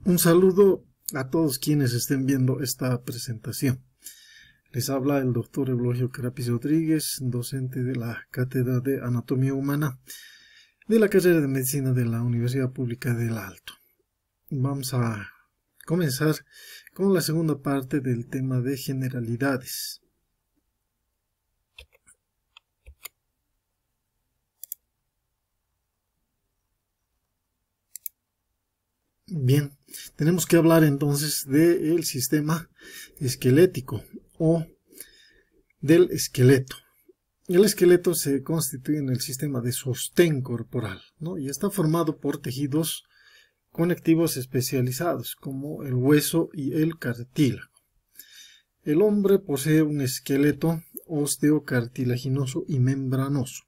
Un saludo a todos quienes estén viendo esta presentación. Les habla el doctor Eulogio Carapis Rodríguez, docente de la Cátedra de Anatomía Humana de la carrera de Medicina de la Universidad Pública del Alto. Vamos a comenzar con la segunda parte del tema de generalidades. Bien, tenemos que hablar entonces del sistema esquelético o del esqueleto. El esqueleto se constituye en el sistema de sostén corporal, ¿no? Y está formado por tejidos conectivos especializados como el hueso y el cartílago. El hombre posee un esqueleto osteocartilaginoso y membranoso,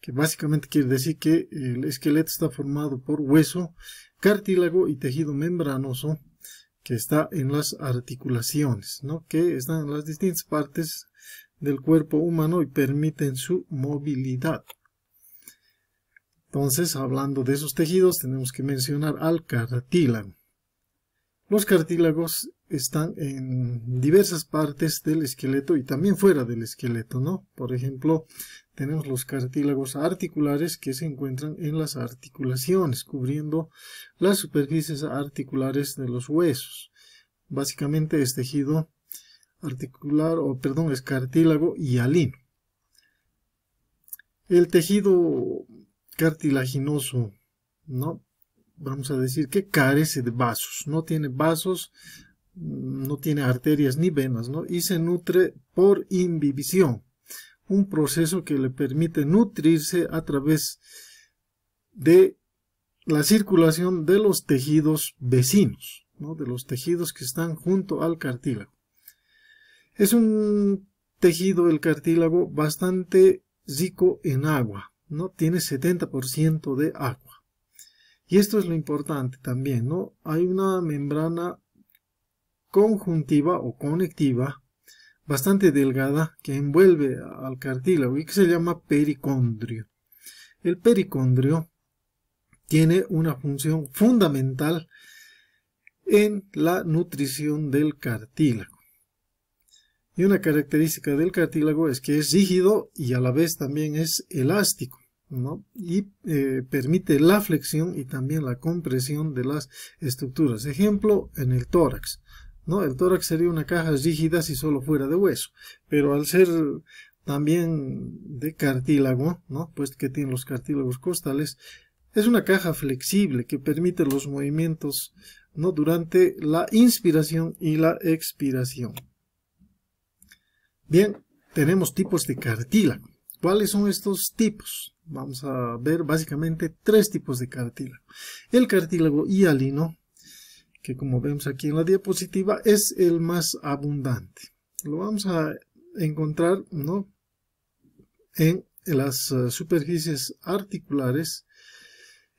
que básicamente quiere decir que el esqueleto está formado por hueso, cartílago y tejido membranoso que está en las articulaciones, ¿no? Que están en las distintas partes del cuerpo humano y permiten su movilidad. Entonces, hablando de esos tejidos, tenemos que mencionar al cartílago. Los cartílagos están en diversas partes del esqueleto y también fuera del esqueleto, ¿no? Por ejemplo, tenemos los cartílagos articulares que se encuentran en las articulaciones, cubriendo las superficies articulares de los huesos. Básicamente es tejido articular, es cartílago hialino. El tejido cartilaginoso, ¿no? Vamos a decir que carece de vasos, no tiene vasos, no tiene arterias ni venas, ¿no? Y se nutre por imbibición, un proceso que le permite nutrirse a través de la circulación de los tejidos vecinos, ¿no? De los tejidos que están junto al cartílago. Es un tejido, el cartílago, bastante rico en agua, ¿no? Tiene 70% de agua. Y esto es lo importante también, ¿no? Hay una membrana conjuntiva o conectiva bastante delgada que envuelve al cartílago y que se llama pericondrio. El pericondrio tiene una función fundamental en la nutrición del cartílago. Y una característica del cartílago es que es rígido y a la vez también es elástico, ¿no? Y permite la flexión y también la compresión de las estructuras. Ejemplo, en el tórax, ¿no? El tórax sería una caja rígida si solo fuera de hueso, pero al ser también de cartílago, ¿no? Pues que tiene los cartílagos costales, es una caja flexible que permite los movimientos, ¿no? Durante la inspiración y la expiración. Bien, tenemos tipos de cartílago. ¿Cuáles son estos tipos? Vamos a ver básicamente tres tipos de cartílago. El cartílago hialino, que como vemos aquí en la diapositiva, es el más abundante. Lo vamos a encontrar, ¿no? En las superficies articulares,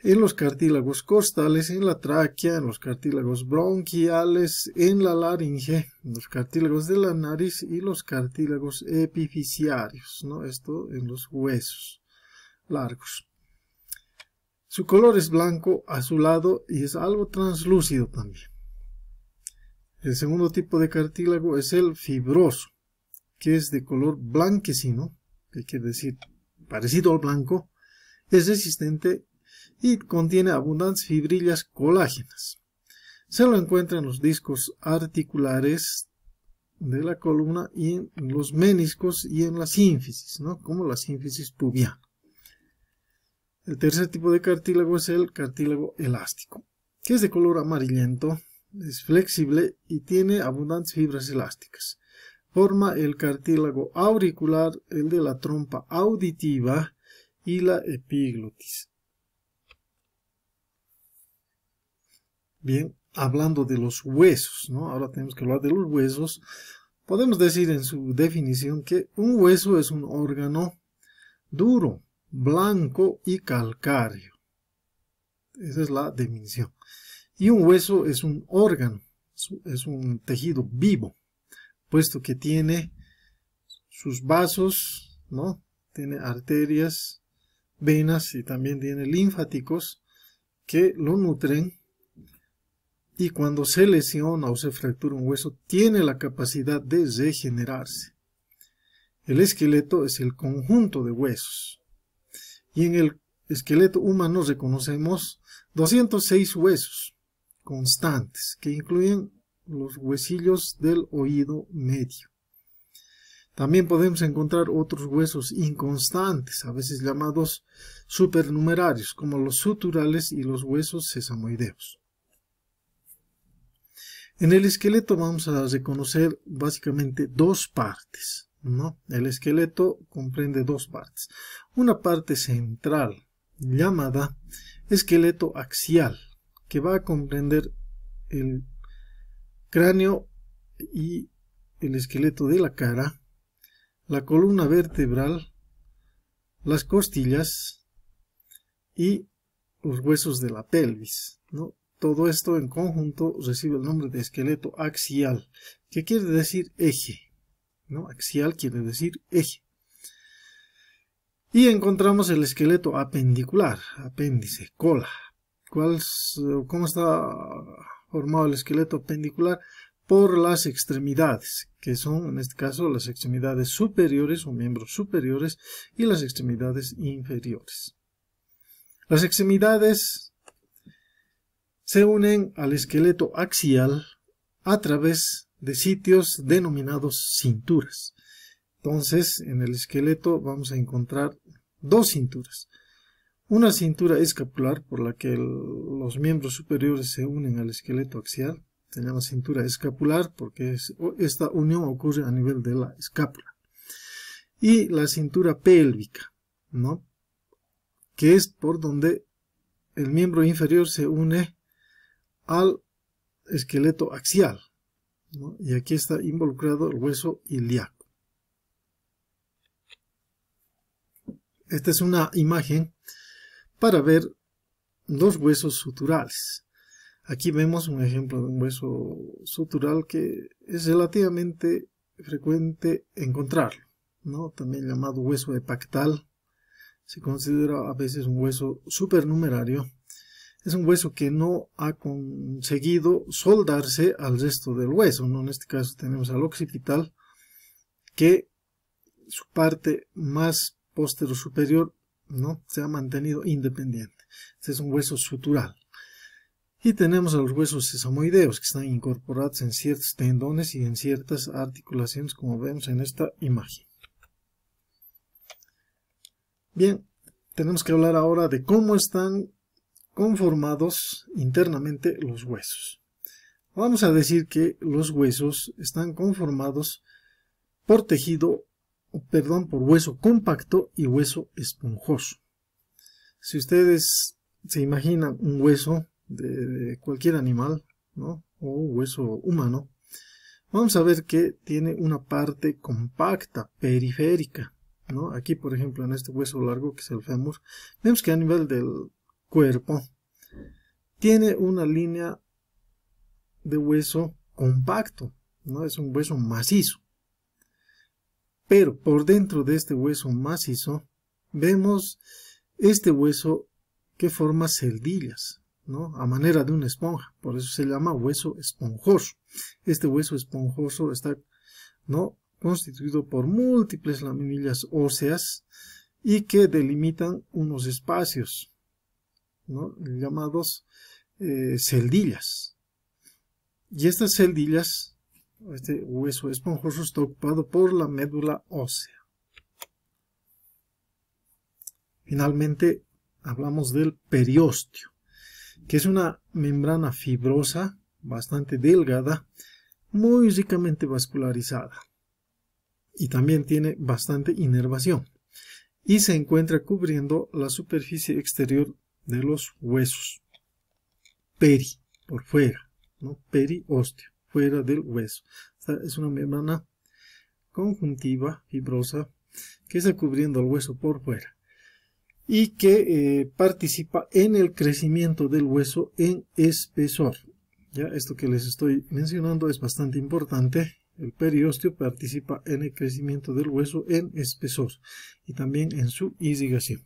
en los cartílagos costales, en la tráquea, en los cartílagos bronquiales, en la laringe, en los cartílagos de la nariz y los cartílagos epifisiarios, ¿no? Esto en los huesos largos. Su color es blanco azulado y es algo translúcido también. El segundo tipo de cartílago es el fibroso, que es de color blanquecino, que quiere decir parecido al blanco, es resistente y contiene abundantes fibrillas colágenas. Se lo encuentra en los discos articulares de la columna y en los meniscos y en la sínfisis, ¿no? Como la sínfisis pubiana. El tercer tipo de cartílago es el cartílago elástico, que es de color amarillento, es flexible y tiene abundantes fibras elásticas. Forma el cartílago auricular, el de la trompa auditiva y la epiglotis. Bien, hablando de los huesos, ¿no? Ahora tenemos que hablar de los huesos. Podemos decir en su definición que un hueso es un órgano duro, blanco y calcáreo. Esa es la definición. Y un hueso es un órgano, es un tejido vivo, puesto que tiene sus vasos, ¿no? Tiene arterias, venas y también tiene linfáticos que lo nutren y cuando se lesiona o se fractura un hueso, tiene la capacidad de regenerarse. El esqueleto es el conjunto de huesos. Y en el esqueleto humano reconocemos 206 huesos constantes, que incluyen los huesillos del oído medio. También podemos encontrar otros huesos inconstantes, a veces llamados supernumerarios, como los suturales y los huesos sesamoideos. En el esqueleto vamos a reconocer básicamente dos partes, ¿no? El esqueleto comprende dos partes. Una parte central, llamada esqueleto axial, que va a comprender el cráneo y el esqueleto de la cara, la columna vertebral, las costillas y los huesos de la pelvis, ¿no? Todo esto en conjunto recibe el nombre de esqueleto axial, que quiere decir eje, ¿no? Axial quiere decir eje. Y encontramos el esqueleto apendicular, apéndice, cola. ¿Cómo está formado el esqueleto apendicular? Por las extremidades, que son en este caso las extremidades superiores o miembros superiores y las extremidades inferiores. Las extremidades se unen al esqueleto axial a través de sitios denominados cinturas. Entonces, en el esqueleto vamos a encontrar dos cinturas. Una cintura escapular por la que los miembros superiores se unen al esqueleto axial. Se llama cintura escapular porque esta unión ocurre a nivel de la escápula. Y la cintura pélvica, ¿no? Que es por donde el miembro inferior se une al esqueleto axial, ¿no? Y aquí está involucrado el hueso ilíaco. Esta es una imagen para ver dos huesos suturales. Aquí vemos un ejemplo de un hueso sutural que es relativamente frecuente encontrarlo, ¿no? También llamado hueso epactal. Se considera a veces un hueso supernumerario. Es un hueso que no ha conseguido soldarse al resto del hueso, ¿no? En este caso tenemos al occipital, que su parte más postero superior, ¿no? Se ha mantenido independiente. Este es un hueso sutural. Y tenemos a los huesos sesamoideos, que están incorporados en ciertos tendones y en ciertas articulaciones, como vemos en esta imagen. Bien, tenemos que hablar ahora de cómo están conformados internamente los huesos. Vamos a decir que los huesos están conformados por por hueso compacto y hueso esponjoso. Si ustedes se imaginan un hueso de cualquier animal, ¿no? O hueso humano, vamos a ver que tiene una parte compacta, periférica, ¿no? Aquí, por ejemplo, en este hueso largo, que es el fémur, vemos que a nivel del cuerpo tiene una línea de hueso compacto, ¿no? Es un hueso macizo. Pero por dentro de este hueso macizo vemos este hueso que forma celdillas, ¿no? A manera de una esponja, por eso se llama hueso esponjoso. Este hueso esponjoso está, ¿no?, constituido por múltiples laminillas óseas y que delimitan unos espacios, ¿no?, llamados celdillas. Y estas celdillas, este hueso esponjoso, está ocupado por la médula ósea. Finalmente hablamos del periósteo, que es una membrana fibrosa, bastante delgada, muy ricamente vascularizada. Y también tiene bastante inervación. Y se encuentra cubriendo la superficie exterior de los huesos. Peri, por fuera, ¿no? Periósteo, fuera del hueso. Esta es una membrana conjuntiva, fibrosa, que está cubriendo el hueso por fuera. Y que participa en el crecimiento del hueso en espesor. Ya, esto que les estoy mencionando es bastante importante. El periósteo participa en el crecimiento del hueso en espesor y también en su irrigación.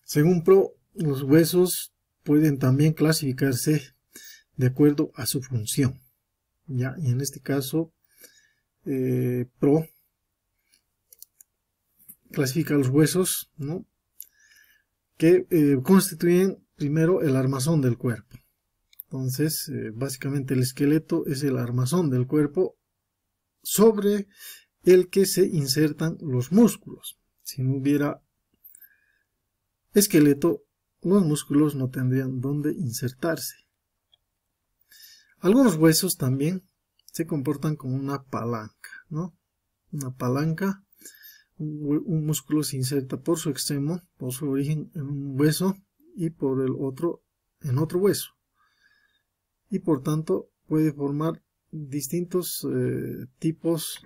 Según Pro, los huesos pueden también clasificarse de acuerdo a su función. ¿Ya? Y en este caso, Pro clasifica los huesos, ¿no?, que constituyen primero el armazón del cuerpo. Entonces, básicamente el esqueleto es el armazón del cuerpo sobre el que se insertan los músculos. Si no hubiera esqueleto, los músculos no tendrían dónde insertarse. Algunos huesos también se comportan como una palanca, ¿no? Una palanca, un músculo se inserta por su extremo, por su origen en un hueso y por el otro en otro hueso. Y por tanto puede formar distintos tipos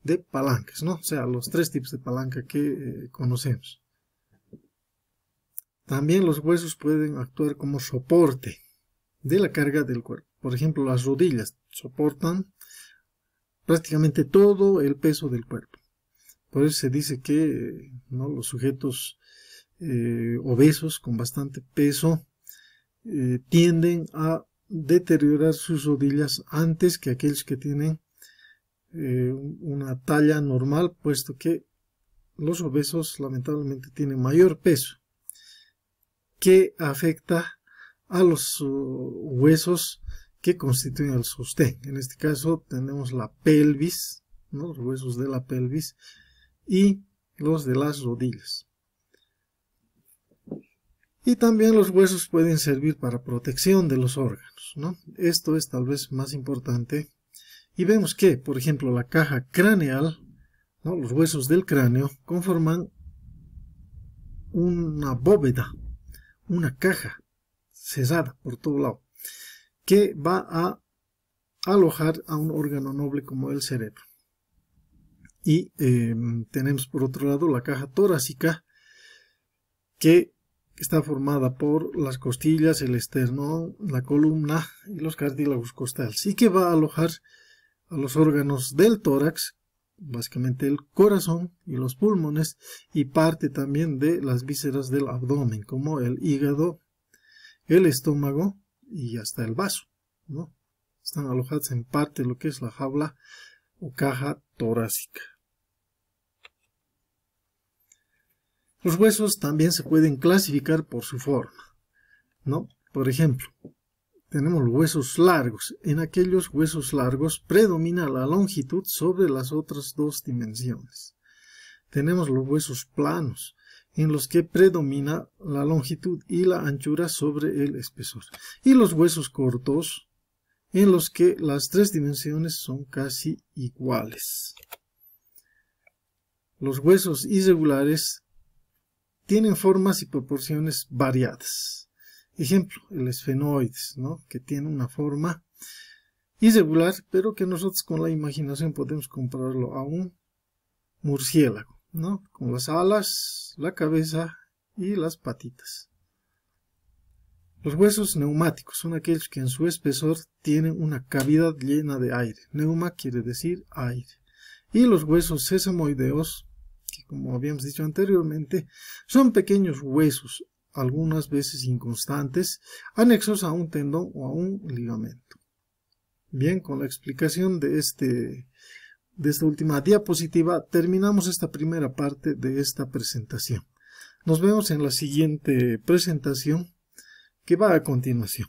de palancas, ¿no? O sea, los 3 tipos de palanca que conocemos. También los huesos pueden actuar como soporte de la carga del cuerpo. Por ejemplo, las rodillas soportan prácticamente todo el peso del cuerpo. Por eso se dice que, ¿no?, los sujetos obesos con bastante peso tienden a deteriorar sus rodillas antes que aquellos que tienen una talla normal, puesto que los obesos lamentablemente tienen mayor peso, que afecta a los huesos que constituyen el sostén. En este caso tenemos la pelvis, ¿no?, los huesos de la pelvis y los de las rodillas. Y también los huesos pueden servir para protección de los órganos, ¿no? Esto es tal vez más importante. Y vemos que, por ejemplo, la caja craneal, ¿no?, los huesos del cráneo conforman una bóveda, una caja cerrada por todo lado, que va a alojar a un órgano noble como el cerebro. Y tenemos por otro lado la caja torácica, que está formada por las costillas, el esternón, la columna y los cartílagos costales, y que va a alojar a los órganos del tórax, básicamente el corazón y los pulmones, y parte también de las vísceras del abdomen, como el hígado, el estómago y hasta el vaso, ¿no? Están alojados en parte de lo que es la jaula o caja torácica. Los huesos también se pueden clasificar por su forma, ¿no? Por ejemplo, tenemos los huesos largos. En aquellos huesos largos predomina la longitud sobre las otras 2 dimensiones. Tenemos los huesos planos, en los que predomina la longitud y la anchura sobre el espesor. Y los huesos cortos, en los que las 3 dimensiones son casi iguales. Los huesos irregulares tienen formas y proporciones variadas. Ejemplo, el esfenoides, ¿no?, que tiene una forma irregular, pero que nosotros con la imaginación podemos compararlo a un murciélago, ¿no?, con las alas, la cabeza y las patitas. Los huesos neumáticos son aquellos que en su espesor tienen una cavidad llena de aire. Neuma quiere decir aire. Y los huesos sesamoideos, que como habíamos dicho anteriormente, son pequeños huesos, algunas veces inconstantes, anexos a un tendón o a un ligamento. Bien, con la explicación de esta última diapositiva terminamos esta primera parte de esta presentación. Nos vemos en la siguiente presentación que va a continuación.